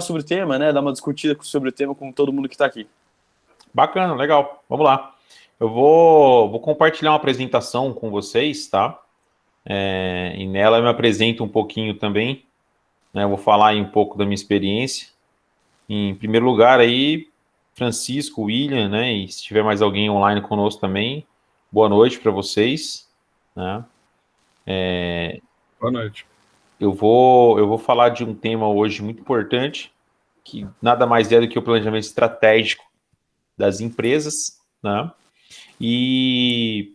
sobre o tema, né? Dar uma discutida sobre o tema com todo mundo que está aqui. Bacana, legal. Vamos lá. Eu vou compartilhar uma apresentação com vocês, tá? E nela eu me apresento um pouquinho também, né? Eu vou falar aí um pouco da minha experiência. Em primeiro lugar aí, Francisco, William, né? E se tiver mais alguém online conosco também, boa noite para vocês, né? Boa noite. Eu vou falar de um tema hoje muito importante, que nada mais é do que o planejamento estratégico das empresas, né? E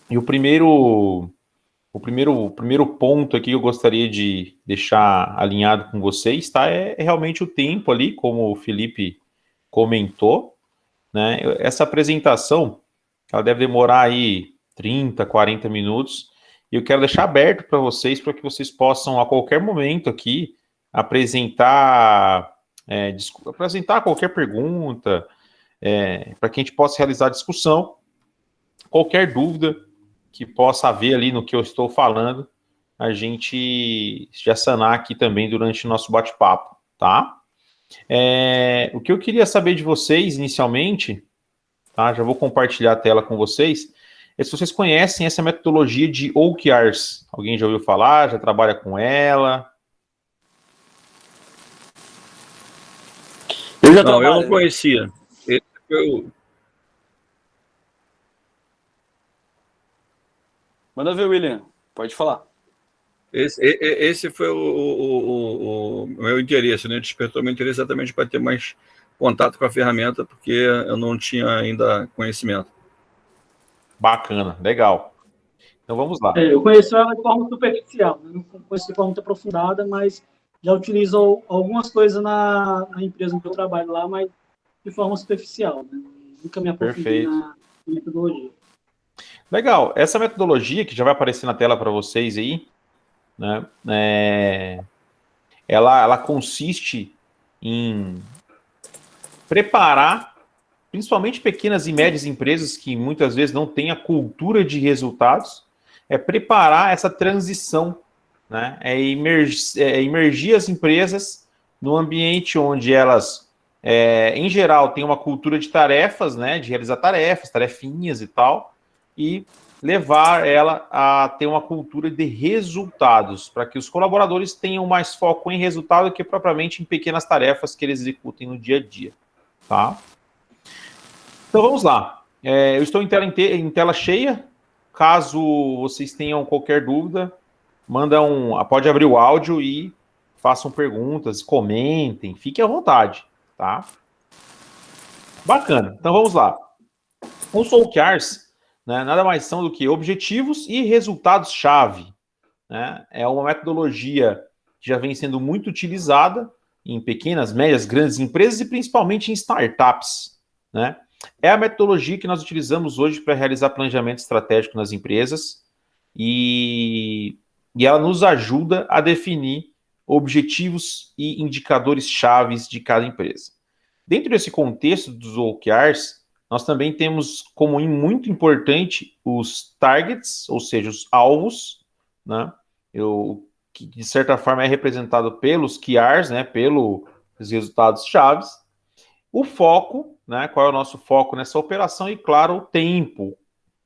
o primeiro ponto aqui que eu gostaria de deixar alinhado com vocês, tá? É realmente o tempo ali, como o Felipe comentou, né? Essa apresentação, ela deve demorar aí 30, 40 minutos, e eu quero deixar aberto para que vocês possam, a qualquer momento aqui, apresentar qualquer pergunta, para que a gente possa realizar a discussão, qualquer dúvida que possa haver ali no que eu estou falando, a gente já sanar aqui também durante o nosso bate-papo, tá? O que eu queria saber de vocês, inicialmente, tá? Já vou compartilhar a tela com vocês, é se vocês conhecem essa metodologia de OKRs. Alguém já ouviu falar? Já trabalha com ela? Eu não conhecia. Manda ver, William. Pode falar. Esse foi o meu interesse, né? Despertou meu interesse exatamente para ter mais contato com a ferramenta, porque eu não tinha ainda conhecimento. Bacana, legal. Então vamos lá. Eu conheço ela de forma superficial, né? Não conheço de forma muito aprofundada, mas já utilizo algumas coisas na empresa que eu trabalho lá, mas de forma superficial, né? Nunca me aprofundei Perfeito. na metodologia. Legal. Essa metodologia, que já vai aparecer na tela para vocês aí, né? Ela consiste em preparar, principalmente pequenas e médias empresas que muitas vezes não têm a cultura de resultados, preparar essa transição, né? Imergir as empresas no ambiente onde elas, em geral, têm uma cultura de tarefas, né? De realizar tarefas, tarefinhas e tal, e levar ela a ter uma cultura de resultados, para que os colaboradores tenham mais foco em resultado que propriamente em pequenas tarefas que eles executem no dia a dia, tá? Então vamos lá. Eu estou em tela cheia. Caso vocês tenham qualquer dúvida, pode abrir o áudio e façam perguntas, comentem, fiquem à vontade, tá? Bacana. Então vamos lá. Os OKRs, né, nada mais são do que objetivos e resultados-chave, né? É uma metodologia que já vem sendo muito utilizada em pequenas, médias, grandes empresas e principalmente em startups, né? É a metodologia que nós utilizamos hoje para realizar planejamento estratégico nas empresas e ela nos ajuda a definir objetivos e indicadores chaves de cada empresa. Dentro desse contexto dos OKRs, nós também temos como muito importante os targets, ou seja, os alvos, né? Que de certa forma é representado pelos KRs, né? Pelos resultados chaves. O foco, né? Qual é o nosso foco nessa operação? E, claro, o tempo,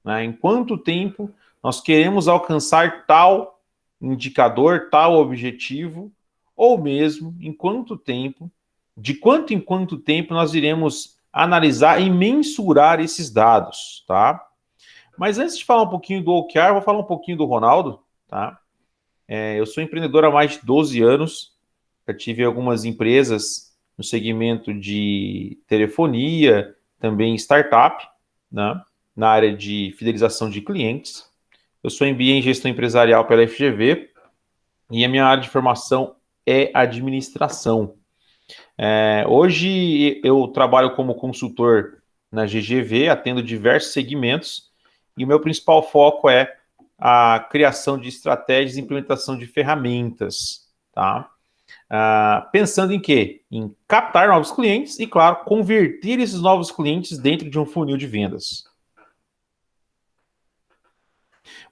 né? Em quanto tempo nós queremos alcançar tal indicador, tal objetivo, ou mesmo em quanto tempo, de quanto em quanto tempo nós iremos analisar e mensurar esses dados, tá? Mas antes de falar um pouquinho do OKR, vou falar um pouquinho do Ronaldo, tá? Eu sou empreendedor há mais de 12 anos, já tive algumas empresas no segmento de telefonia, também startup, né? Na área de fidelização de clientes. Eu sou MBA em gestão empresarial pela FGV e a minha área de formação é administração. Hoje eu trabalho como consultor na GGV, atendo diversos segmentos e o meu principal foco é a criação de estratégias e implementação de ferramentas, tá? Pensando em quê? Em captar novos clientes e, claro, converter esses novos clientes dentro de um funil de vendas.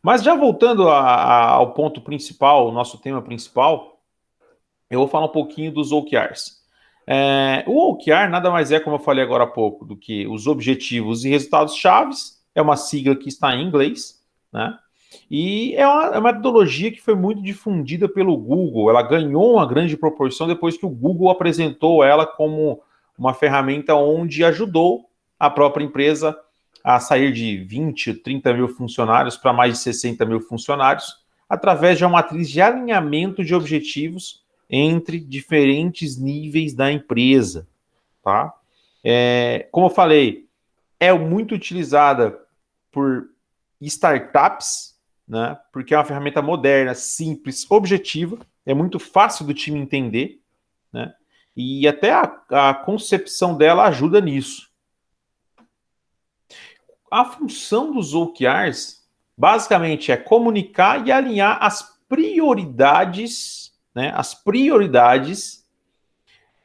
Mas já voltando ao ponto principal, o nosso tema principal, eu vou falar um pouquinho dos OKRs. O OKR nada mais é, como eu falei agora há pouco, do que os objetivos e resultados chaves. É uma sigla que está em inglês, né? E é uma metodologia que foi muito difundida pelo Google. Ela ganhou uma grande proporção depois que o Google apresentou ela como uma ferramenta onde ajudou a própria empresa a sair de 20, 30 mil funcionários para mais de 60 mil funcionários, através de uma matriz de alinhamento de objetivos entre diferentes níveis da empresa, tá? Como eu falei, é muito utilizada por startups, né? Porque é uma ferramenta moderna, simples, objetiva, é muito fácil do time entender, né? E até a concepção dela ajuda nisso. A função dos OKRs, basicamente, é comunicar e alinhar as prioridades, né? As prioridades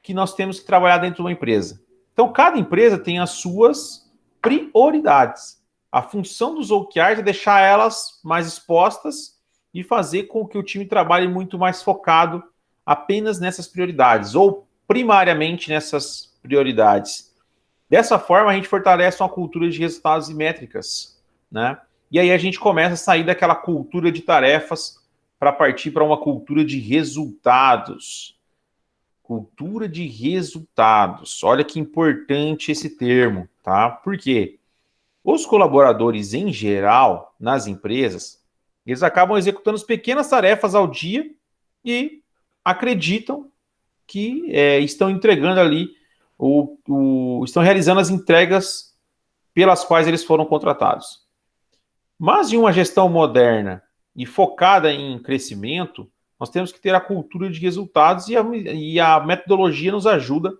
que nós temos que trabalhar dentro de uma empresa. Então, cada empresa tem as suas prioridades. A função dos OKRs é deixar elas mais expostas e fazer com que o time trabalhe muito mais focado apenas nessas prioridades, ou primariamente nessas prioridades. Dessa forma, a gente fortalece uma cultura de resultados e métricas, né? E aí a gente começa a sair daquela cultura de tarefas para partir para uma cultura de resultados. Cultura de resultados. Olha que importante esse termo, tá? Por quê? Os colaboradores, em geral, nas empresas, eles acabam executando as pequenas tarefas ao dia e acreditam que estão entregando ali, estão realizando as entregas pelas quais eles foram contratados. Mas em uma gestão moderna e focada em crescimento, nós temos que ter a cultura de resultados e a metodologia nos ajuda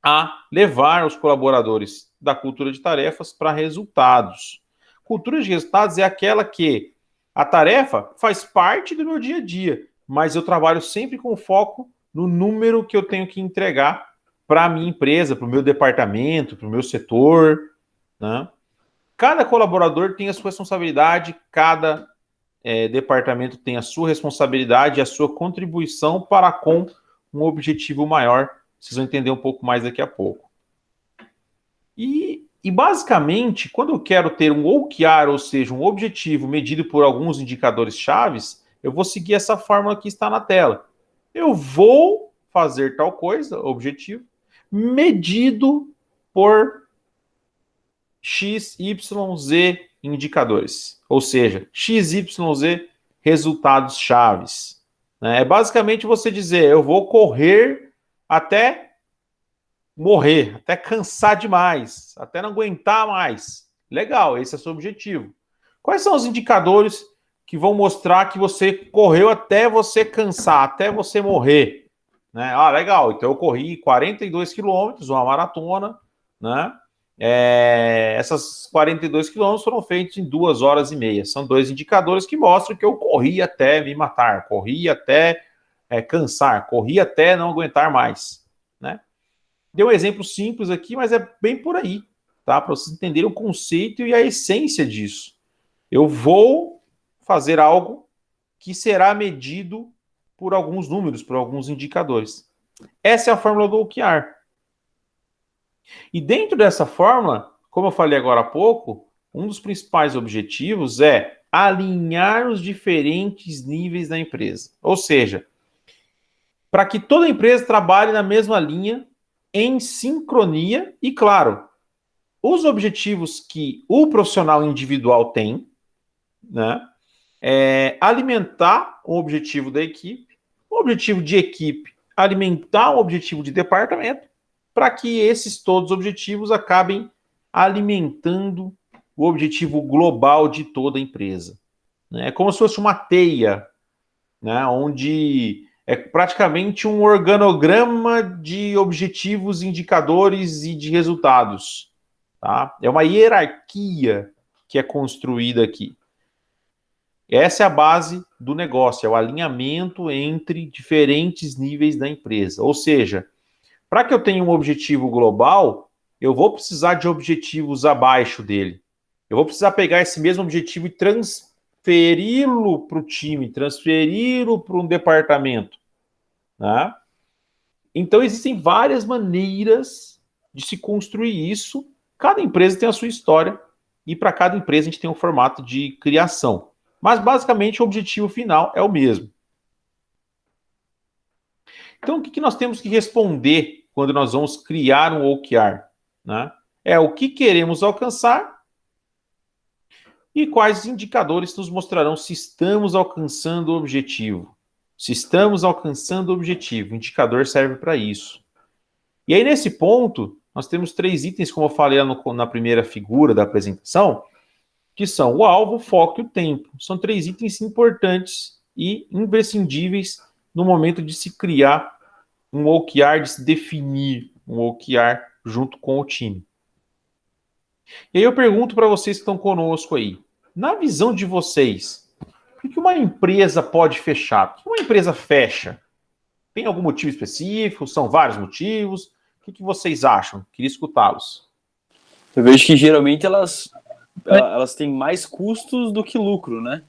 a levar os colaboradores da cultura de tarefas para resultados. Cultura de resultados é aquela que a tarefa faz parte do meu dia a dia, mas eu trabalho sempre com foco no número que eu tenho que entregar para a minha empresa, para o meu departamento, para o meu setor, né? Cada colaborador tem a sua responsabilidade, cada departamento tem a sua responsabilidade e a sua contribuição para com um objetivo maior. Vocês vão entender um pouco mais daqui a pouco. E basicamente, quando eu quero ter um OKR, ou seja, um objetivo medido por alguns indicadores chaves, eu vou seguir essa fórmula que está na tela. Eu vou fazer tal coisa, objetivo, medido por X, Y, Z indicadores. Ou seja, X, Y, Z resultados chaves. É basicamente você dizer, eu vou correr até morrer, até cansar demais, até não aguentar mais. Legal, esse é o seu objetivo. Quais são os indicadores que vão mostrar que você correu até você cansar, até você morrer? Né? Ah, legal, então eu corri 42 quilômetros, uma maratona, né? Essas 42 quilômetros foram feitos em 2 horas e meia. São 2 indicadores que mostram que eu corri até me matar, corri até cansar, corri até não aguentar mais, né? Dei um exemplo simples aqui, mas é bem por aí, tá? Para vocês entenderem o conceito e a essência disso. Eu vou fazer algo que será medido por alguns números, por alguns indicadores. Essa é a fórmula do OKR. E dentro dessa fórmula, como eu falei agora há pouco, um dos principais objetivos é alinhar os diferentes níveis da empresa. Ou seja, para que toda empresa trabalhe na mesma linha, em sincronia e, claro, os objetivos que o profissional individual tem, né, alimentar o objetivo da equipe, o objetivo de equipe alimentar o objetivo de departamento, para que esses todos objetivos acabem alimentando o objetivo global de toda a empresa. É como se fosse uma teia, né, onde é praticamente um organograma de objetivos, indicadores e de resultados. Tá? É uma hierarquia que é construída aqui. Essa é a base do negócio, é o alinhamento entre diferentes níveis da empresa. Ou seja, para que eu tenha um objetivo global, eu vou precisar de objetivos abaixo dele. Eu vou precisar pegar esse mesmo objetivo e transferi-lo para o time, transferi-lo para um departamento. Né? Então, existem várias maneiras de se construir isso. Cada empresa tem a sua história e para cada empresa a gente tem um formato de criação. Mas, basicamente, o objetivo final é o mesmo. Então, o que nós temos que responder quando nós vamos criar um OKR? Né? É o que queremos alcançar e quais indicadores nos mostrarão se estamos alcançando o objetivo. Se estamos alcançando o objetivo, o indicador serve para isso. E aí, nesse ponto, nós temos 3 itens, como eu falei na primeira figura da apresentação, que são o alvo, o foco e o tempo. São 3 itens importantes e imprescindíveis no momento de se criar um OKR, de se definir um OKR junto com o time. E aí eu pergunto para vocês que estão conosco aí, na visão de vocês, por que uma empresa pode fechar? Por que uma empresa fecha? Tem algum motivo específico? São vários motivos? O que vocês acham? Queria escutá-los. Eu vejo que geralmente elas têm mais custos do que lucro, né?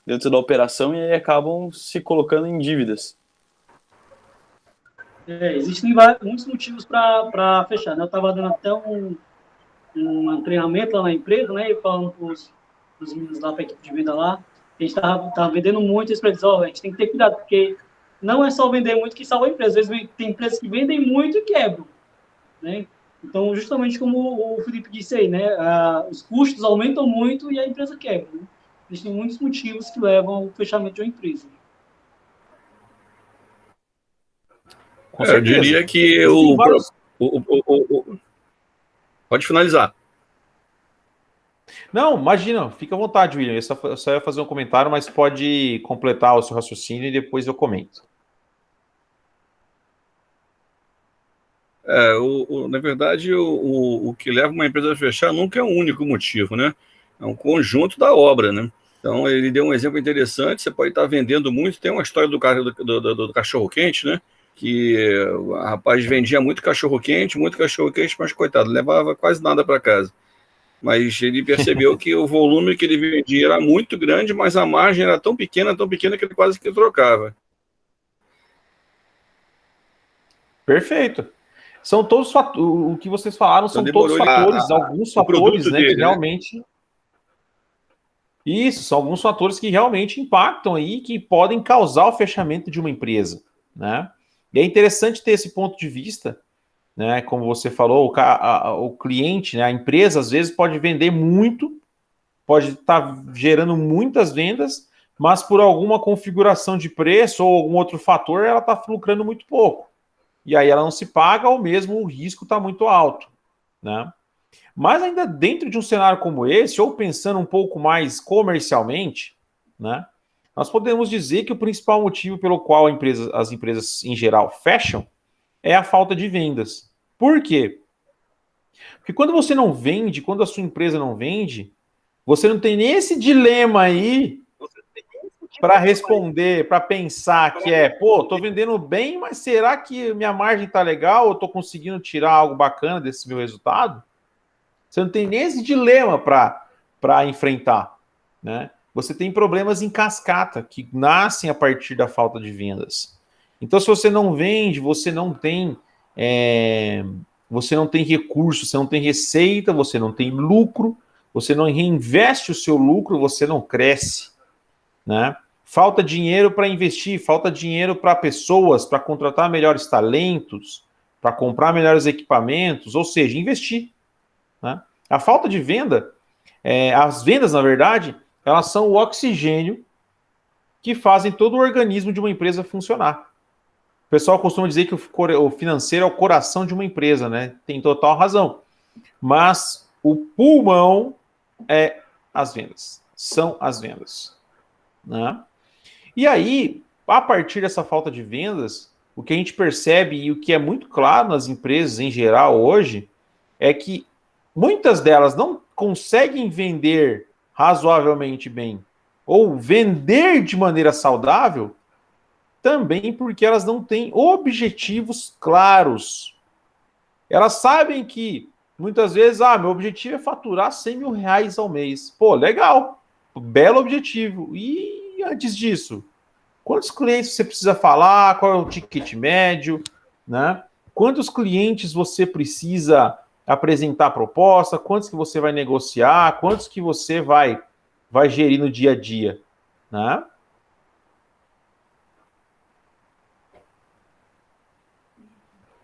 Dentro da operação e aí acabam se colocando em dívidas. Existem muitos motivos para fechar, né? Eu estava dando até um treinamento lá na empresa, né? E falando para os meninos lá, para a equipe de venda lá, a gente estava vendendo muito, eles diziam, a gente tem que ter cuidado, porque não é só vender muito que salva a empresa. Às vezes tem empresas que vendem muito e quebram, né? Então, justamente como o Felipe disse aí, né? Os custos aumentam muito e a empresa quebra, né? Existem muitos motivos que levam ao fechamento de uma empresa. Eu diria que pode finalizar. Não, imagina, fica à vontade, William. Eu só ia fazer um comentário, mas pode completar o seu raciocínio e depois eu comento. Na verdade, o que leva uma empresa a fechar nunca é um único motivo, né? É um conjunto da obra, né? Então, ele deu um exemplo interessante, você pode estar vendendo muito, tem uma história do cachorro-quente, né? Que o rapaz vendia muito cachorro-quente, mas, coitado, levava quase nada para casa. Mas ele percebeu que o volume que ele vendia era muito grande, mas a margem era tão pequena que ele quase que trocava. Perfeito. São todos o que vocês falaram são todos fatores, alguns fatores, né, que realmente... Isso, são alguns fatores que realmente impactam aí, que podem causar o fechamento de uma empresa, né? E é interessante ter esse ponto de vista, né? Como você falou, o cliente, né, a empresa, às vezes pode vender muito, pode estar gerando muitas vendas, mas por alguma configuração de preço ou algum outro fator, ela está lucrando muito pouco. E aí ela não se paga, ou mesmo o risco está muito alto, né? Mas ainda dentro de um cenário como esse, ou pensando um pouco mais comercialmente, né, nós podemos dizer que o principal motivo pelo qual as empresas em geral fecham é a falta de vendas. Por quê? Porque quando você não vende, quando a sua empresa não vende, você não tem nem esse dilema aí para responder, para pensar que tô vendendo bem, mas será que minha margem tá legal? Eu tô conseguindo tirar algo bacana desse meu resultado? Você não tem nem esse dilema para enfrentar, né? Você tem problemas em cascata que nascem a partir da falta de vendas. Então, se você não vende, você não tem recurso, você não tem receita, você não tem lucro, você não reinveste o seu lucro, você não cresce, né? Falta dinheiro para investir, falta dinheiro para pessoas, para contratar melhores talentos, para comprar melhores equipamentos, ou seja, investir, né? A falta de venda, as vendas, na verdade, elas são o oxigênio que fazem todo o organismo de uma empresa funcionar. O pessoal costuma dizer que o financeiro é o coração de uma empresa, né? Tem total razão. Mas o pulmão é as vendas. São as vendas, né? E aí, a partir dessa falta de vendas, o que a gente percebe e o que é muito claro nas empresas em geral hoje é que muitas delas não conseguem vender razoavelmente bem ou vender de maneira saudável também porque elas não têm objetivos claros. Elas sabem que, muitas vezes, meu objetivo é faturar 100 mil reais ao mês. Pô, legal, belo objetivo. E antes disso, quantos clientes você precisa falar, qual é o ticket médio, né? Quantos clientes você precisa apresentar proposta, quantos que você vai negociar, quantos que você vai gerir no dia a dia, né?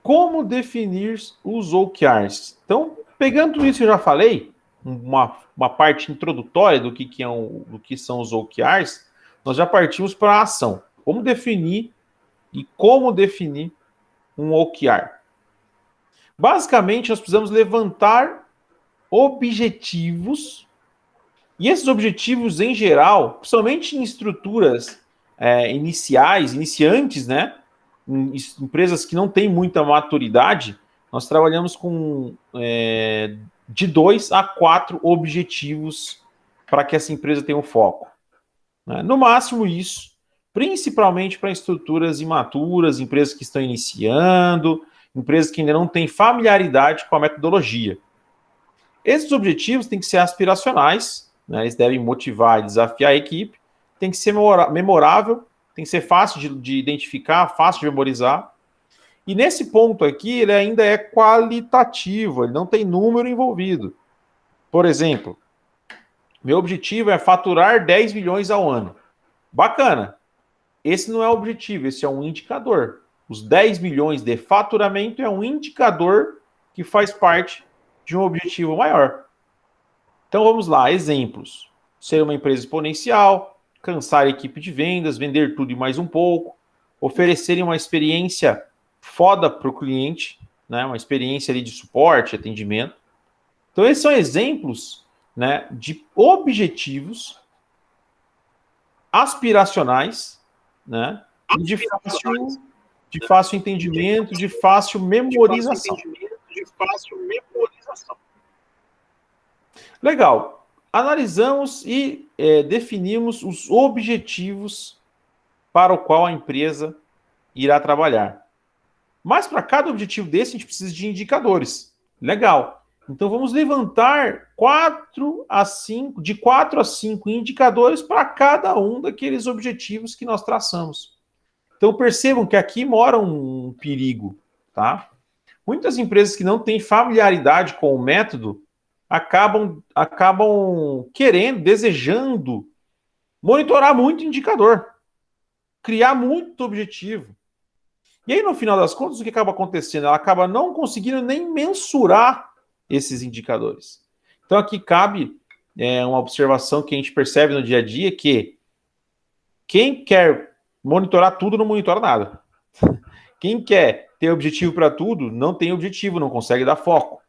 Como definir os OKRs? Então, pegando tudo isso que eu já falei, uma parte introdutória do que do que são os OKRs, nós já partimos para a ação. Como definir e como definir um OKR? Basicamente, nós precisamos levantar objetivos, e esses objetivos, em geral, principalmente em estruturas iniciantes, né? Em empresas que não têm muita maturidade, nós trabalhamos com de 2 a 4 objetivos para que essa empresa tenha um foco, né? No máximo isso, principalmente para estruturas imaturas, empresas que estão iniciando, empresas que ainda não têm familiaridade com a metodologia. Esses objetivos têm que ser aspiracionais, né? Eles devem motivar e desafiar a equipe, tem que ser memorável, tem que ser fácil de identificar, fácil de memorizar. E nesse ponto aqui, ele ainda é qualitativo, ele não tem número envolvido. Por exemplo, meu objetivo é faturar 10 milhões ao ano. Bacana. Esse não é o objetivo, esse é um indicador. Os 10 milhões de faturamento é um indicador que faz parte de um objetivo maior. Então vamos lá, exemplos. Ser uma empresa exponencial, cansar a equipe de vendas, vender tudo e mais um pouco, oferecerem uma experiência foda para o cliente, né? Uma experiência ali de suporte, atendimento. Então esses são exemplos, né, de objetivos aspiracionais, né, e de fácil entendimento, de fácil memorização. Legal. Analisamos e definimos os objetivos para o qual a empresa irá trabalhar. Mas para cada objetivo desse, a gente precisa de indicadores. Legal. Então vamos levantar de 4 a 5 indicadores para cada um daqueles objetivos que nós traçamos. Então percebam que aqui mora um perigo, tá? Muitas empresas que não têm familiaridade com o método acabam querendo, desejando monitorar muito indicador, criar muito objetivo. E aí, no final das contas, o que acaba acontecendo? Ela acaba não conseguindo nem mensurar esses indicadores. Então, aqui cabe uma observação que a gente percebe no dia a dia, que quem quer monitorar tudo não monitora nada. Quem quer ter objetivo para tudo, não tem objetivo, não consegue dar foco.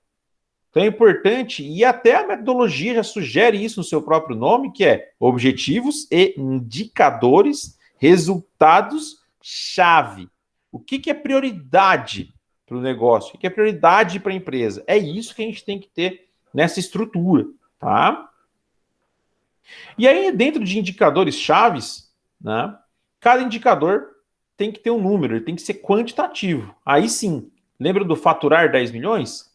Então é importante, e até a metodologia já sugere isso no seu próprio nome, que é objetivos e indicadores, resultados-chave. O que é prioridade para o negócio? O que é prioridade para a empresa? É isso que a gente tem que ter nessa estrutura, tá? E aí, dentro de indicadores chaves, né, cada indicador tem que ter um número, ele tem que ser quantitativo. Aí sim, lembra do faturar 10 milhões?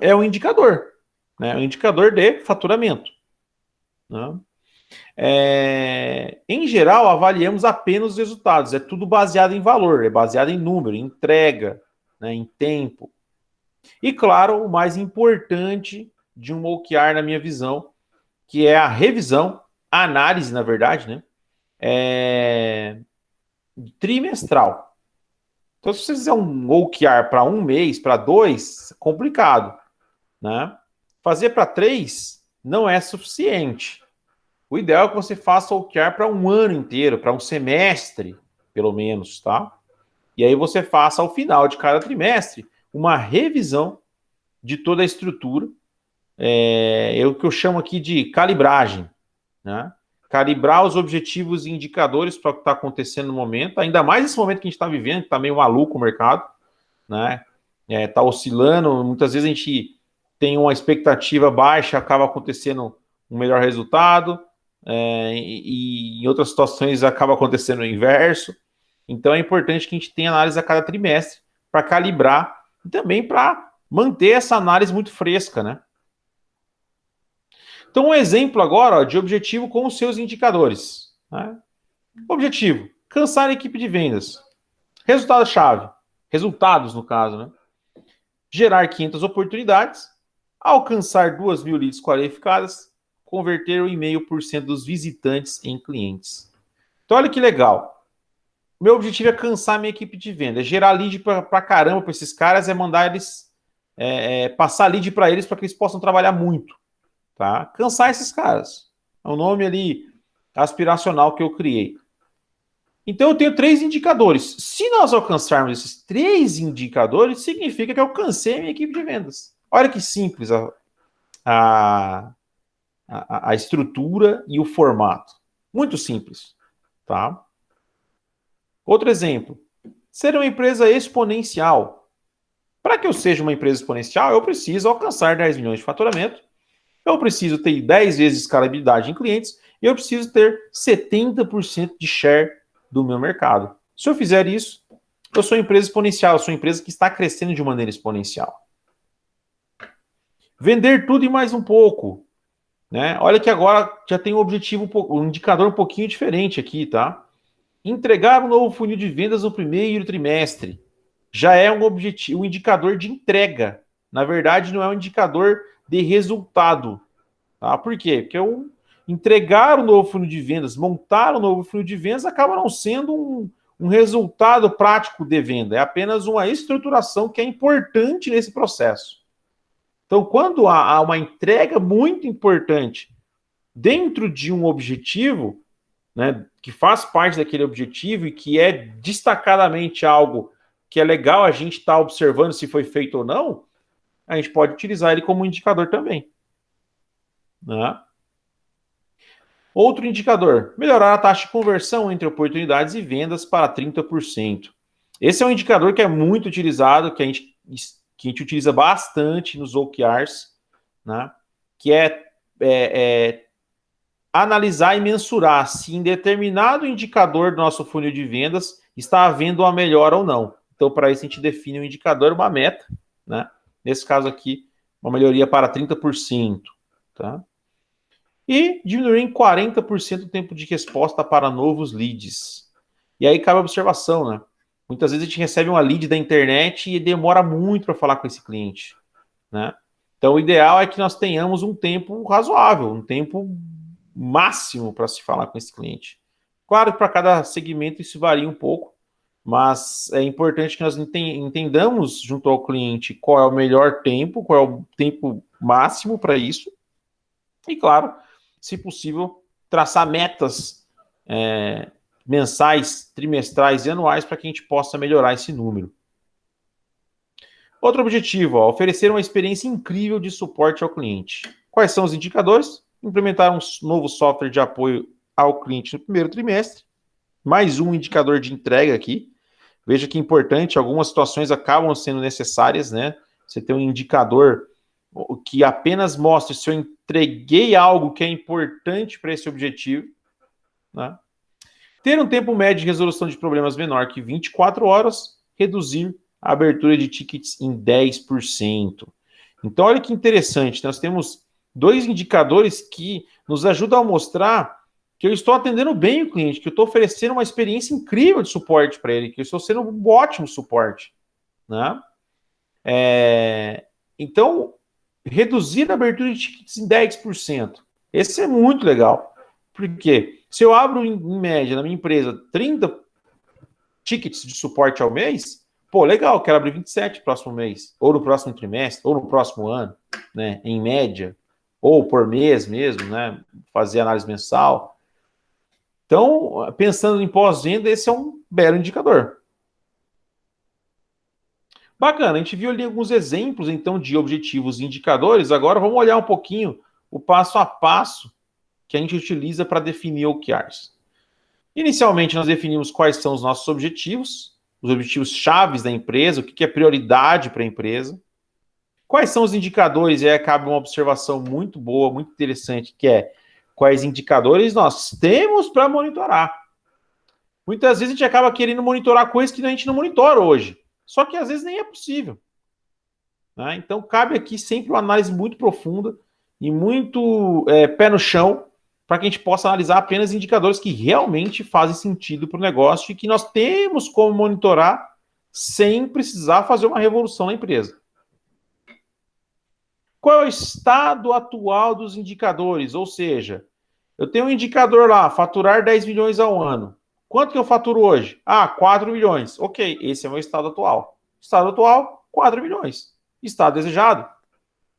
É um indicador, né? Um indicador de faturamento, né? Em geral, avaliamos apenas os resultados. É tudo baseado em valor, é baseado em número, em entrega, né, em tempo. E, claro, o mais importante de um OKR, na minha visão, que é a revisão, a análise, na verdade, né? Trimestral. Então, se você fizer um OKR para 1 mês, para 2, é complicado, né? Fazer para 3 não é suficiente. O ideal é que você faça o OKR para 1 ano inteiro, para 1 semestre, pelo menos, tá? E aí você faça, ao final de cada trimestre, uma revisão de toda a estrutura. É o que eu chamo aqui de calibragem, né? Calibrar os objetivos e indicadores para o que está acontecendo no momento, ainda mais nesse momento que a gente está vivendo, que está meio maluco o mercado, né? Está oscilando, muitas vezes a gente tem uma expectativa baixa, acaba acontecendo um melhor resultado, e em outras situações acaba acontecendo o inverso. Então é importante que a gente tenha análise a cada trimestre para calibrar e também para manter essa análise muito fresca, né? Então, um exemplo agora de objetivo com os seus indicadores, né? Objetivo: cansar a equipe de vendas. Resultado-chave. Resultados, no caso, né? Gerar 500 oportunidades, alcançar 2.000 leads qualificadas, converter 1,5% dos visitantes em clientes. Então, olha que legal. Meu objetivo é cansar minha equipe de venda, é gerar lead pra caramba para esses caras, é mandar eles, passar lead para eles para que eles possam trabalhar muito. Tá? Cansar esses caras. É um nome ali aspiracional que eu criei. Então, eu tenho 3 indicadores. Se nós alcançarmos esses 3 indicadores, significa que eu alcancei a minha equipe de vendas. Olha que simples a estrutura e o formato. Muito simples. Tá? Outro exemplo. Ser uma empresa exponencial. Para que eu seja uma empresa exponencial, eu preciso alcançar 10 milhões de faturamento, eu preciso ter 10 vezes escalabilidade em clientes e eu preciso ter 70% de share do meu mercado. Se eu fizer isso, eu sou uma empresa exponencial, eu sou uma empresa que está crescendo de maneira exponencial. Vender tudo e mais um pouco. Né? Olha que agora já tem um objetivo, um indicador um pouquinho diferente aqui, tá? Entregar um novo funil de vendas no primeiro trimestre. Já é um objetivo, um indicador de entrega. Na verdade, não é um indicador de resultado. Tá? Por quê? Porque entregar o novo funil de vendas, montar o novo funil de vendas, acaba não sendo um resultado prático de venda. É apenas uma estruturação que é importante nesse processo. Então, quando há uma entrega muito importante dentro de um objetivo, né, que faz parte daquele objetivo e que é destacadamente algo que é legal a gente estar observando se foi feito ou não, a gente pode utilizar ele como indicador também. Né? Outro indicador, melhorar a taxa de conversão entre oportunidades e vendas para 30%. Esse é um indicador que é muito utilizado, que a gente utiliza bastante nos OKRs, né? Que é analisar e mensurar se em determinado indicador do nosso funil de vendas está havendo uma melhora ou não. Então, para isso, a gente define um indicador, uma meta, né? Nesse caso aqui, uma melhoria para 30%. Tá? E diminuir em 40% o tempo de resposta para novos leads. E aí cabe a observação, né? Muitas vezes a gente recebe uma lead da internet e demora muito para falar com esse cliente, né? Então, o ideal é que nós tenhamos um tempo razoável, um tempo máximo para se falar com esse cliente. Claro que para cada segmento isso varia um pouco, mas é importante que nós entendamos junto ao cliente qual é o melhor tempo, qual é o tempo máximo para isso. E, claro, se possível, traçar metas mensais, trimestrais e anuais para que a gente possa melhorar esse número. Outro objetivo, oferecer uma experiência incrível de suporte ao cliente. Quais são os indicadores? Implementar um novo software de apoio ao cliente no primeiro trimestre. Mais um indicador de entrega aqui. Veja que importante, algumas situações acabam sendo necessárias, né? Você tem um indicador que apenas mostra se eu entreguei algo que é importante para esse objetivo. Né? Ter um tempo médio de resolução de problemas menor que 24 horas, reduzir a abertura de tickets em 10%. Então, olha que interessante, nós temos 2 indicadores que nos ajudam a mostrar que eu estou atendendo bem o cliente, que eu estou oferecendo uma experiência incrível de suporte para ele, que eu estou sendo um ótimo suporte. Né? Então, reduzir a abertura de tickets em 10%. Esse é muito legal. Por quê? Se eu abro, em média, na minha empresa, 30 tickets de suporte ao mês, pô, legal, quero abrir 27 no próximo mês, ou no próximo trimestre, ou no próximo ano, né, em média, ou por mês mesmo, né, fazer análise mensal. Então, pensando em pós-venda, esse é um belo indicador. Bacana, a gente viu ali alguns exemplos, então, de objetivos e indicadores. Agora vamos olhar um pouquinho o passo a passo que a gente utiliza para definir OKRs. Inicialmente, nós definimos quais são os nossos objetivos, os objetivos chaves da empresa, o que é prioridade para a empresa. Quais são os indicadores? E aí cabe uma observação muito boa, muito interessante, que é quais indicadores nós temos para monitorar. Muitas vezes a gente acaba querendo monitorar coisas que a gente não monitora hoje. Só que às vezes nem é possível. Né? Então cabe aqui sempre uma análise muito profunda e muito pé no chão para que a gente possa analisar apenas indicadores que realmente fazem sentido para o negócio e que nós temos como monitorar sem precisar fazer uma revolução na empresa. Qual é o estado atual dos indicadores? Ou seja, eu tenho um indicador lá, faturar 10 milhões ao ano. Quanto que eu faturo hoje? 4 milhões. Ok, esse é o meu estado atual. Estado atual, 4 milhões. Estado desejado,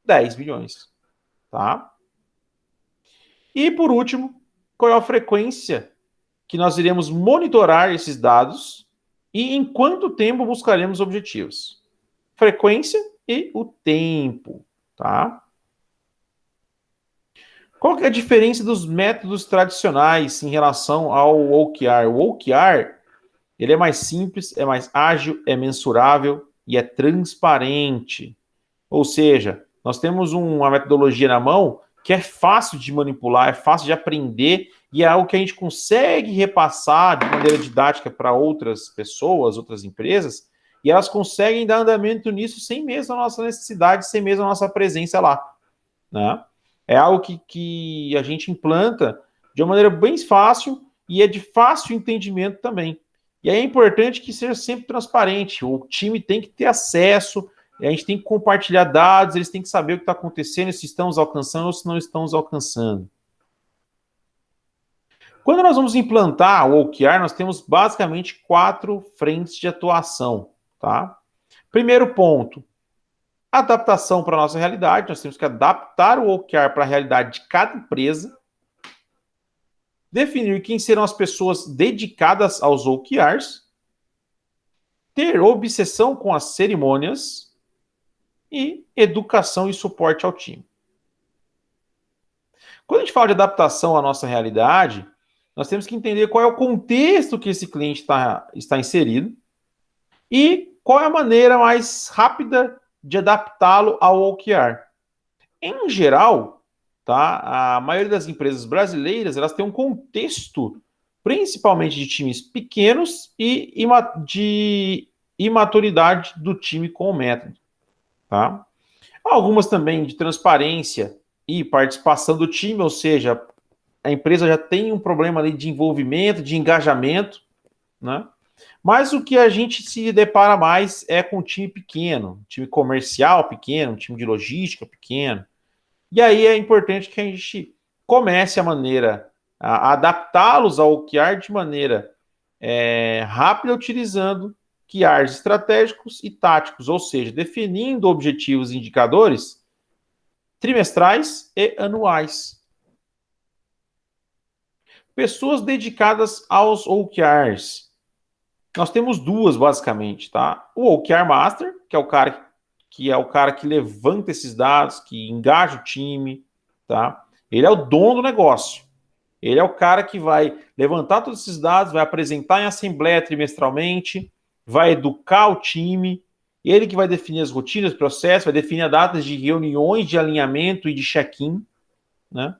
10 milhões. Tá? E, por último, qual é a frequência que nós iremos monitorar esses dados e em quanto tempo buscaremos objetivos? Frequência e o tempo. Tá? Qual que é a diferença dos métodos tradicionais em relação ao OKR? O OKR, ele é mais simples, é mais ágil, é mensurável e é transparente. Ou seja, nós temos uma metodologia na mão que é fácil de manipular, é fácil de aprender e é algo que a gente consegue repassar de maneira didática para outras pessoas, outras empresas, e elas conseguem dar andamento nisso sem mesmo a nossa necessidade, sem mesmo a nossa presença lá, né? É algo que a gente implanta de uma maneira bem fácil e é de fácil entendimento também. E aí é importante que seja sempre transparente, o time tem que ter acesso, a gente tem que compartilhar dados, eles têm que saber o que está acontecendo, se estamos alcançando ou se não estamos alcançando. Quando nós vamos implantar o OKR, nós temos basicamente 4 frentes de atuação, tá? Primeiro ponto, adaptação para a nossa realidade, nós temos que adaptar o OKR para a realidade de cada empresa, definir quem serão as pessoas dedicadas aos OKRs, ter obsessão com as cerimônias e educação e suporte ao time. Quando a gente fala de adaptação à nossa realidade, nós temos que entender qual é o contexto que esse cliente está inserido e qual é a maneira mais rápida de adaptá-lo ao OKR. Em geral, tá, a maioria das empresas brasileiras elas têm um contexto principalmente de times pequenos e de imaturidade do time com o método. Tá? Algumas também de transparência e participação do time, ou seja, a empresa já tem um problema ali de envolvimento, de engajamento, né? Mas o que a gente se depara mais é com um time pequeno, um time comercial pequeno, um time de logística pequeno. E aí é importante que a gente comece a adaptá-los ao OKR de maneira rápida, utilizando OKRs estratégicos e táticos, ou seja, definindo objetivos e indicadores trimestrais e anuais. Pessoas dedicadas aos OKRs. Nós temos duas, basicamente, tá? O OKR Master, que é o cara que levanta esses dados, que engaja o time, tá? Ele é o dono do negócio. Ele é o cara que vai levantar todos esses dados, vai apresentar em assembleia trimestralmente, vai educar o time, ele que vai definir as rotinas, processos, vai definir as datas de reuniões de alinhamento e de check-in, né?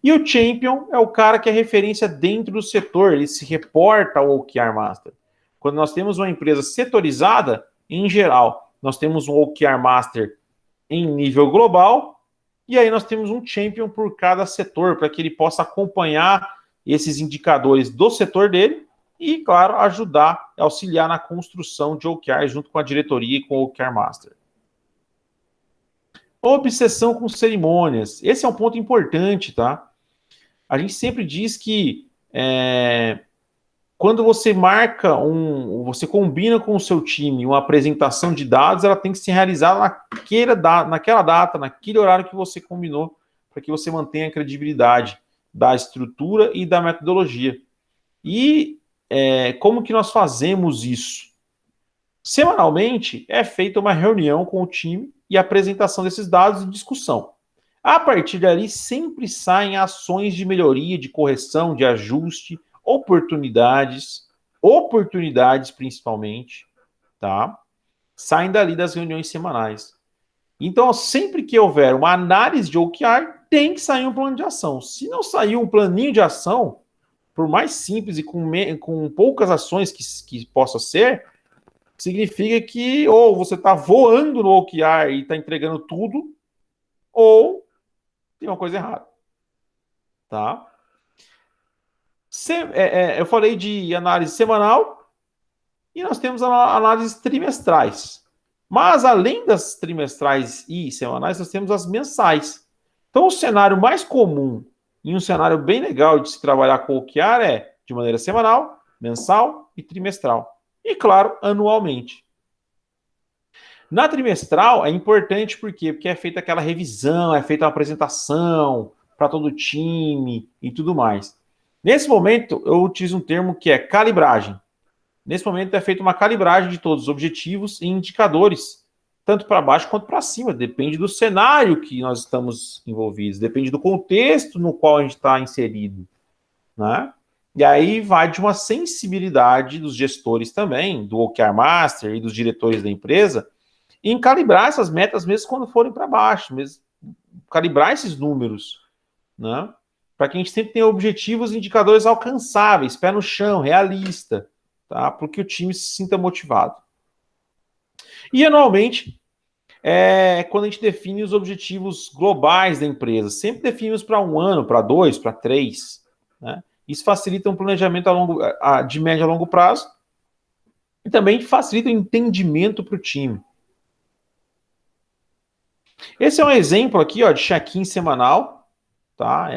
E o Champion é o cara que é referência dentro do setor, ele se reporta ao OKR Master. Quando nós temos uma empresa setorizada, em geral, nós temos um OKR Master em nível global, e aí nós temos um Champion por cada setor, para que ele possa acompanhar esses indicadores do setor dele e, claro, ajudar, auxiliar na construção de OKR junto com a diretoria e com o OKR Master. Obsessão com cerimônias. Esse é um ponto importante, tá? A gente sempre diz que quando você você combina com o seu time uma apresentação de dados, ela tem que ser realizada naquela data, naquele horário que você combinou, para que você mantenha a credibilidade da estrutura e da metodologia. E como que nós fazemos isso? Semanalmente é feita uma reunião com o time e apresentação desses dados e discussão. A partir dali sempre saem ações de melhoria, de correção, de ajuste, oportunidades principalmente, tá? Saem dali das reuniões semanais. Então, sempre que houver uma análise de OKR, tem que sair um plano de ação. Se não sair um planinho de ação, por mais simples e com poucas ações que possa ser, significa que ou você está voando no OKR e está entregando tudo, ou tem uma coisa errada. tá? Eu falei de análise semanal e nós temos análises trimestrais. Mas, além das trimestrais e semanais, nós temos as mensais. Então, o cenário mais comum e um cenário bem legal de se trabalhar com o OKR é de maneira semanal, mensal e trimestral. E, claro, anualmente. Na trimestral é importante por quê? Porque é feita aquela revisão, é feita uma apresentação para todo o time e tudo mais. Nesse momento, eu utilizo um termo que é calibragem. Nesse momento é feita uma calibragem de todos os objetivos e indicadores, tanto para baixo quanto para cima. Depende do cenário que nós estamos envolvidos, depende do contexto no qual a gente está inserido, né? E aí vai de uma sensibilidade dos gestores também, do OKR Master e dos diretores da empresa, em calibrar essas metas mesmo quando forem para baixo, mesmo calibrar esses números, né? Para que a gente sempre tenha objetivos e indicadores alcançáveis, pé no chão, realista, tá? Para que o time se sinta motivado. E anualmente, quando a gente define os objetivos globais da empresa, sempre definimos para 1 ano, para 2, para 3, né? Isso facilita um planejamento de médio a longo prazo e também facilita o entendimento para o time. Esse é um exemplo aqui, ó, de check-in semanal, tá?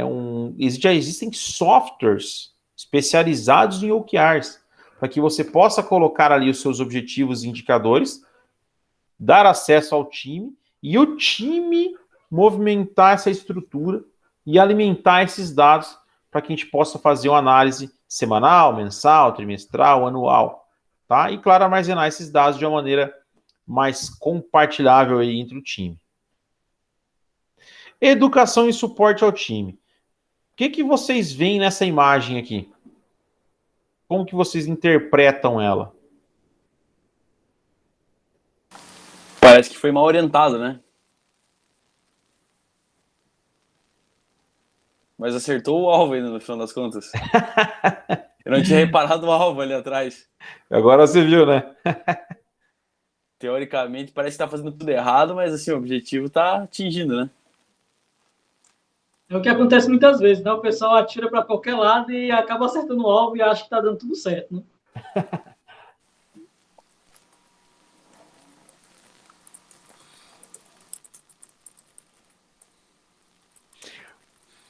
Já existem softwares especializados em OKRs, para que você possa colocar ali os seus objetivos e indicadores, dar acesso ao time, e o time movimentar essa estrutura e alimentar esses dados para que a gente possa fazer uma análise semanal, mensal, trimestral, anual, tá? E, claro, armazenar esses dados de uma maneira mais compartilhável aí entre o time. Educação e suporte ao time. O que vocês veem nessa imagem aqui? Como que vocês interpretam ela? Parece que foi mal orientado, né? Mas acertou o alvo ainda, no final das contas. Eu não tinha reparado o alvo ali atrás. Agora você viu, né? Teoricamente, parece que tá fazendo tudo errado, mas assim, o objetivo tá atingindo, né? É o que acontece muitas vezes, né? O pessoal atira para qualquer lado e acaba acertando o alvo e acha que tá dando tudo certo, né?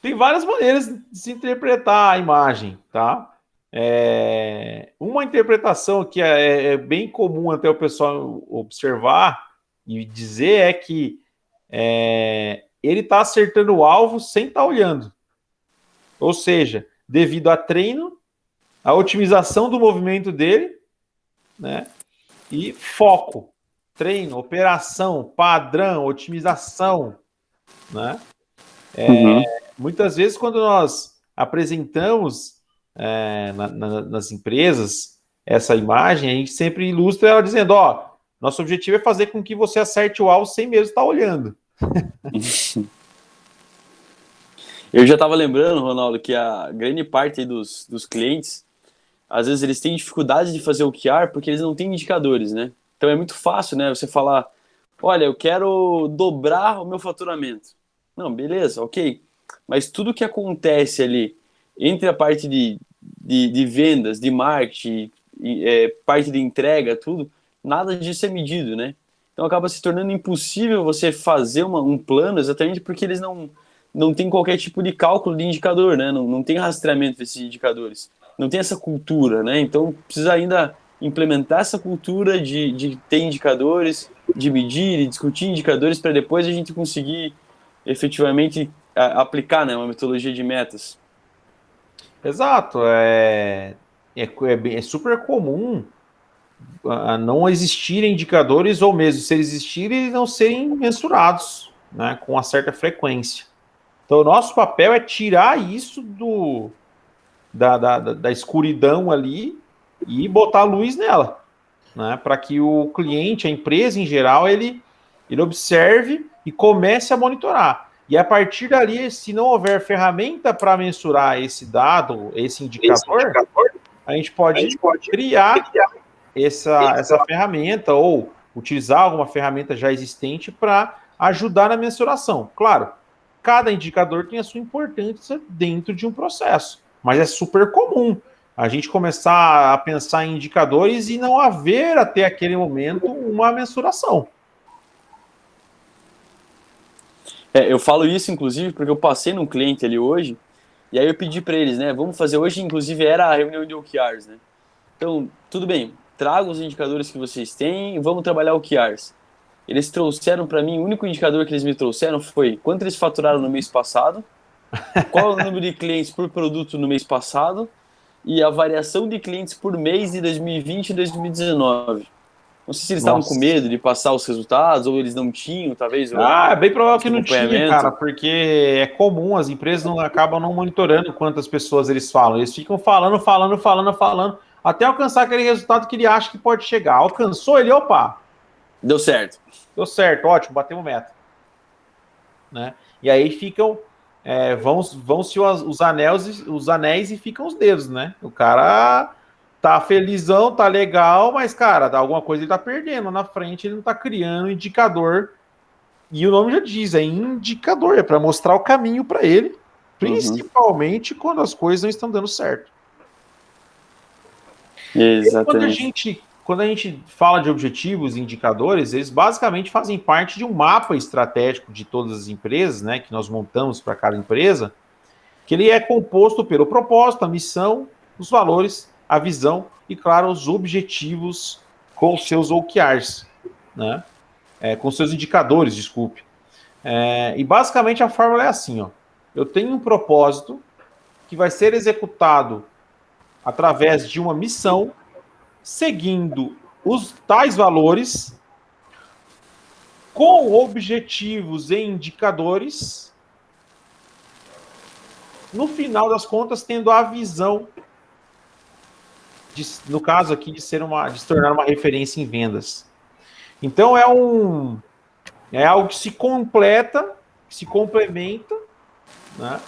Tem várias maneiras de se interpretar a imagem, tá? Uma interpretação que é bem comum até o pessoal observar e dizer é que ele está acertando o alvo sem estar olhando. Ou seja, devido a treino, a otimização do movimento dele, né? E foco. Treino, operação, padrão, otimização, né? Muitas vezes, quando nós apresentamos nas empresas essa imagem, a gente sempre ilustra ela dizendo, ó, nosso objetivo é fazer com que você acerte o alvo sem mesmo estar olhando. Eu já estava lembrando, Ronaldo, que a grande parte aí dos clientes, às vezes eles têm dificuldade de fazer o OKR porque eles não têm indicadores, né? Então é muito fácil, né? Você falar, olha, eu quero dobrar o meu faturamento. Não, beleza, ok. Mas tudo que acontece ali entre a parte de vendas, de marketing, parte de entrega, tudo, nada disso é medido, né? Então acaba se tornando impossível você fazer um plano exatamente porque eles não têm qualquer tipo de cálculo de indicador, né? Não tem rastreamento desses indicadores. Não tem essa cultura, né? Então precisa ainda implementar essa cultura de ter indicadores, de medir e discutir indicadores para depois a gente conseguir efetivamente aplicar, né, uma metodologia de metas. Exato. É super comum não existirem indicadores ou mesmo se eles existirem, eles não serem mensurados, né, com uma certa frequência. Então, o nosso papel é tirar isso da escuridão ali e botar luz nela, né, para que o cliente, a empresa em geral, ele observe e comece a monitorar. E a partir dali, se não houver ferramenta para mensurar esse dado, esse indicador, a gente pode criar essa ferramenta ou utilizar alguma ferramenta já existente para ajudar na mensuração. Claro, cada indicador tem a sua importância dentro de um processo. Mas é super comum a gente começar a pensar em indicadores e não haver até aquele momento uma mensuração. Eu falo isso, inclusive, porque eu passei num cliente ali hoje, e aí eu pedi para eles, né? Vamos fazer hoje, inclusive, era a reunião de OKRs, né? Então, tudo bem, tragam os indicadores que vocês têm e vamos trabalhar OKRs. Eles trouxeram para mim, o único indicador que eles me trouxeram foi quanto eles faturaram no mês passado, qual é o número de clientes por produto no mês passado e a variação de clientes por mês de 2020 e 2019. Não sei se eles estavam com medo de passar os resultados ou eles não tinham, talvez. É bem provável que não tinha, cara, porque é comum, as empresas acabam não monitorando quantas pessoas eles falam. Eles ficam falando, até alcançar aquele resultado que ele acha que pode chegar. Alcançou ele, opa! Deu certo. Deu certo, ótimo, batemos meta. Né? E aí ficam, vão-se os anéis e ficam os dedos, né? O cara tá felizão, tá legal, mas, cara, alguma coisa ele tá perdendo na frente, ele não tá criando indicador. E o nome já diz, é indicador, é para mostrar o caminho para ele, principalmente quando as coisas não estão dando certo. Exatamente. Quando a gente fala de objetivos e indicadores, eles basicamente fazem parte de um mapa estratégico de todas as empresas, né, que nós montamos para cada empresa, que ele é composto pelo propósito, a missão, os valores, a visão e, claro, os objetivos com seus OKRs, né? Com seus indicadores, desculpe. E basicamente a fórmula é assim, ó. Eu tenho um propósito que vai ser executado através de uma missão, seguindo os tais valores, com objetivos e indicadores, no final das contas, tendo a visão, no caso aqui, de se tornar uma referência em vendas. Então, é algo que se completa, que se complementa, né?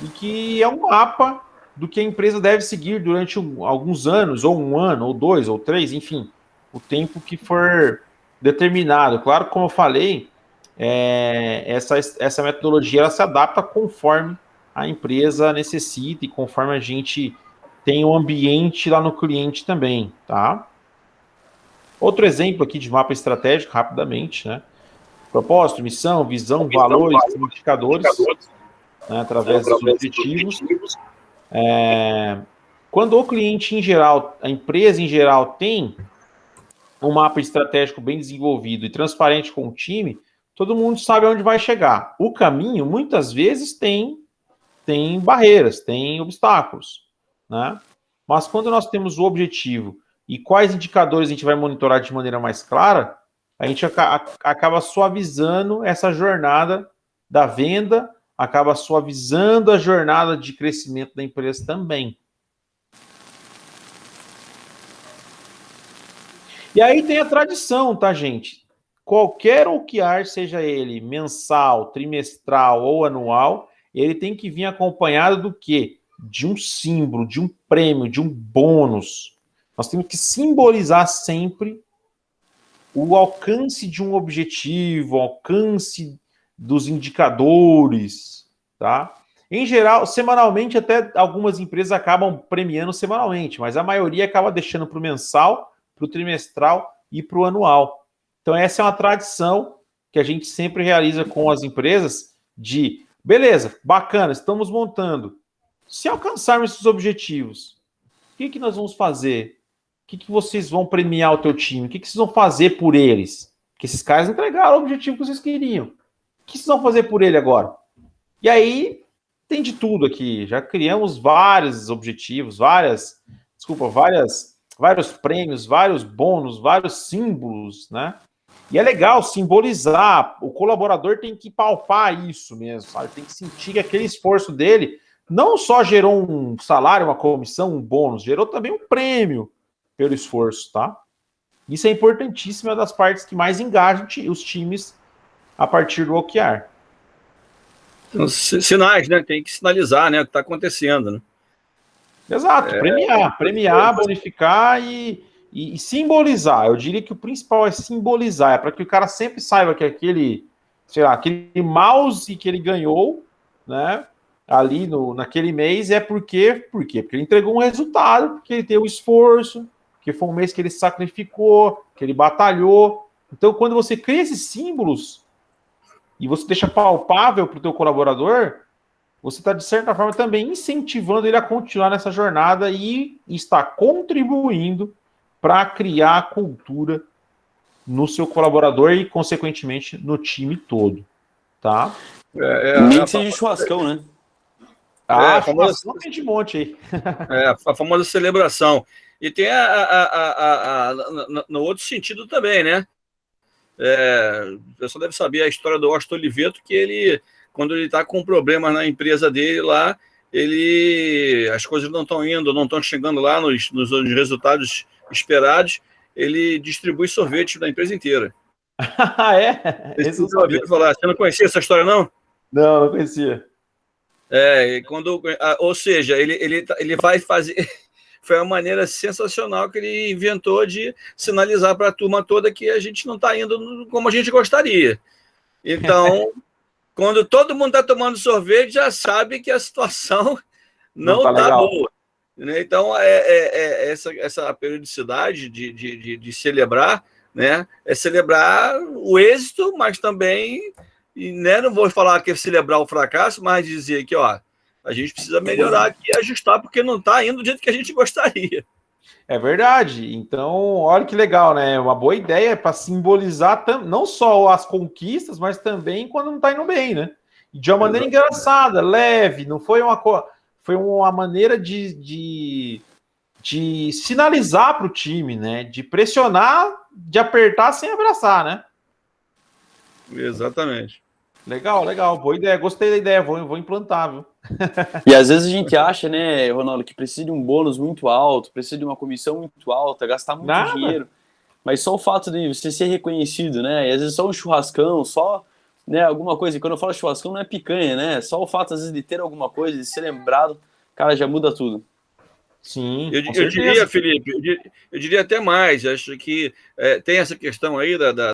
E que é um mapa do que a empresa deve seguir durante alguns anos, ou 1 ano, ou 2, ou 3, enfim, o tempo que for determinado. Claro, como eu falei, essa metodologia ela se adapta conforme a empresa necessita e conforme a gente tem o ambiente lá no cliente também, tá? Outro exemplo aqui de mapa estratégico, rapidamente, né? Propósito, missão, visão, valores, indicadores, né, através dos objetivos. Quando o cliente em geral, a empresa em geral tem um mapa estratégico bem desenvolvido e transparente com o time, todo mundo sabe onde vai chegar. O caminho, muitas vezes, tem barreiras, tem obstáculos, né? Mas quando nós temos o objetivo e quais indicadores a gente vai monitorar de maneira mais clara, a gente acaba suavizando essa jornada da venda, acaba suavizando a jornada de crescimento da empresa também. E aí tem a tradição, tá, gente? Qualquer OKR, seja ele mensal, trimestral ou anual, ele tem que vir acompanhado do quê? De um símbolo, de um prêmio, de um bônus. Nós temos que simbolizar sempre o alcance de um objetivo, o alcance dos indicadores, tá? Em geral, semanalmente, até algumas empresas acabam premiando semanalmente, mas a maioria acaba deixando para o mensal, para o trimestral e para o anual. Então, essa é uma tradição que a gente sempre realiza com as empresas de, beleza, bacana, estamos montando. Se alcançarmos esses objetivos, o que nós vamos fazer? O que vocês vão premiar o teu time? O que vocês vão fazer por eles? Porque esses caras entregaram o objetivo que vocês queriam. O que vocês vão fazer por ele agora? E aí, tem de tudo aqui. Já criamos vários objetivos, vários prêmios, vários bônus, vários símbolos, né? E é legal simbolizar. O colaborador tem que palpar isso mesmo, sabe? Tem que sentir que aquele esforço dele não só gerou um salário, uma comissão, um bônus, gerou também um prêmio pelo esforço, tá? Isso é importantíssimo, é uma das partes que mais engajam os times a partir do OKR. Então, sinais, né? Tem que sinalizar, né, o que está acontecendo, né? Exato, premiar, bonificar e simbolizar. Eu diria que o principal é simbolizar, é para que o cara sempre saiba que aquele sei lá, aquele mouse que ele ganhou, né, ali naquele mês por quê? Porque ele entregou um resultado, porque ele teve o esforço, que foi um mês que ele sacrificou, que ele batalhou. Então, quando você cria esses símbolos e você deixa palpável para o teu colaborador, você está, de certa forma, também incentivando ele a continuar nessa jornada e está contribuindo para criar a cultura no seu colaborador e, consequentemente, no time todo, tá? Nem que seja churrascão, né? Ah, a famosa, churrascão tem de monte aí. a famosa celebração. E tem no outro sentido também, né? O pessoal deve saber a história do Austin Oliveto, que ele, quando ele está com problemas na empresa dele lá, as coisas não estão indo, não estão chegando lá nos resultados esperados, ele distribui sorvete na empresa inteira. Ah, é? Esse eu sabia. Falar. Você não conhecia essa história, não? Não conhecia. Ou seja, ele vai fazer... Foi uma maneira sensacional que ele inventou de sinalizar para a turma toda que a gente não está indo como a gente gostaria. Então, quando todo mundo está tomando sorvete, já sabe que a situação não está boa. Né? Então, essa periodicidade de celebrar, né? É celebrar o êxito, mas também, né? Não vou falar que é celebrar o fracasso, mas dizer que, ó, a gente precisa melhorar aqui e ajustar, porque não está indo do jeito que a gente gostaria. É verdade. Então, olha que legal, né? Uma boa ideia para simbolizar não só as conquistas, mas também quando não está indo bem, né? E de uma maneira engraçada, leve, não foi foi uma maneira de sinalizar para o time, né? De pressionar, de apertar sem abraçar, né? Exatamente. Legal. Boa ideia. Gostei da ideia. Vou implantar, viu? E às vezes a gente acha, né, Ronaldo, que precisa de um bônus muito alto, precisa de uma comissão muito alta, gastar muito dinheiro. Mas só o fato de você ser reconhecido, né? E às vezes só um churrascão, só, né, alguma coisa. E quando eu falo churrascão, não é picanha, né? Só o fato, às vezes, de ter alguma coisa, de ser lembrado, cara, já muda tudo. Sim. Eu diria, Felipe, eu diria até mais. Acho que tem essa questão aí da